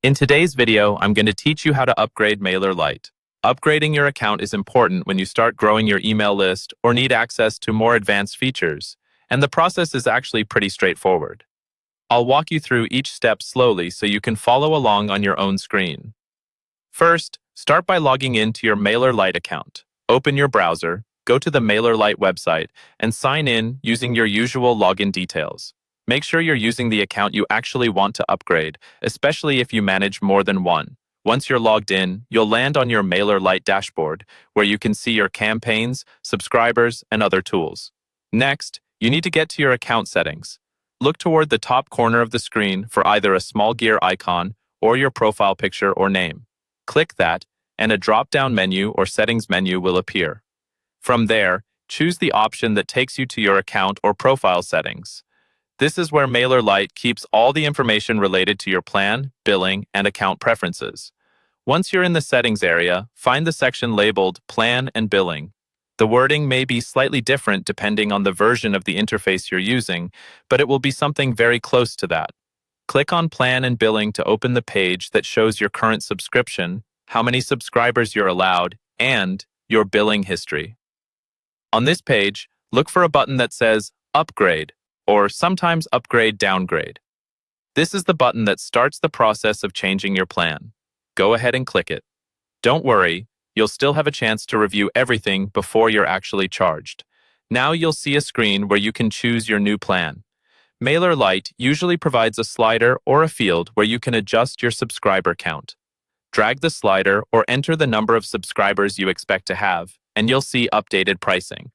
In today's video, I'm going to teach you how to upgrade Mailerlite. Upgrading your account is important when you start growing your email list or need access to more advanced features, and the process is actually pretty straightforward. I'll walk you through each step slowly so you can follow along on your own screen. First, start by logging into your Mailerlite account. Open your browser, go to the Mailerlite website, and sign in using your usual login details. Make sure you're using the account you actually want to upgrade, especially if you manage more than one. Once you're logged in, you'll land on your Mailerlite dashboard, where you can see your campaigns, subscribers, and other tools. Next, you need to get to your account settings. Look toward the top corner of the screen for either a small gear icon or your profile picture or name. Click that, and a drop-down menu or settings menu will appear. From there, choose the option that takes you to your account or profile settings. This is where Mailerlite keeps all the information related to your plan, billing, and account preferences. Once you're in the settings area, find the section labeled Plan and Billing. The wording may be slightly different depending on the version of the interface you're using, but it will be something very close to that. Click on Plan and Billing to open the page that shows your current subscription, how many subscribers you're allowed, and your billing history. On this page, look for a button that says Upgrade, or sometimes Upgrade Downgrade. This is the button that starts the process of changing your plan. Go ahead and click it. Don't worry, you'll still have a chance to review everything before you're actually charged. Now you'll see a screen where you can choose your new plan. Mailerlite usually provides a slider or a field where you can adjust your subscriber count. Drag the slider or enter the number of subscribers you expect to have, and you'll see updated pricing.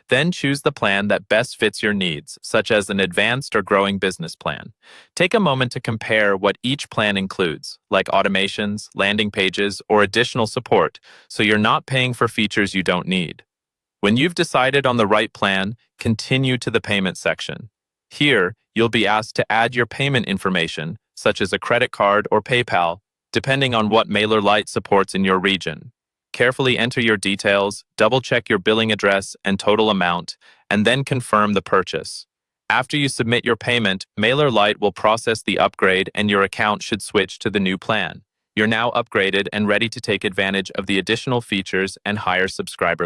Then choose the plan that best fits your needs, such as an advanced or growing business plan. Take a moment to compare what each plan includes, like automations, landing pages, or additional support, so you're not paying for features you don't need. When you've decided on the right plan, continue to the payment section. Here, you'll be asked to add your payment information, such as a credit card or PayPal, depending on what Mailerlite supports in your region. Carefully enter your details, double-check your billing address and total amount, and then confirm the purchase. After you submit your payment, Mailerlite will process the upgrade and your account should switch to the new plan. You're now upgraded and ready to take advantage of the additional features and higher subscriber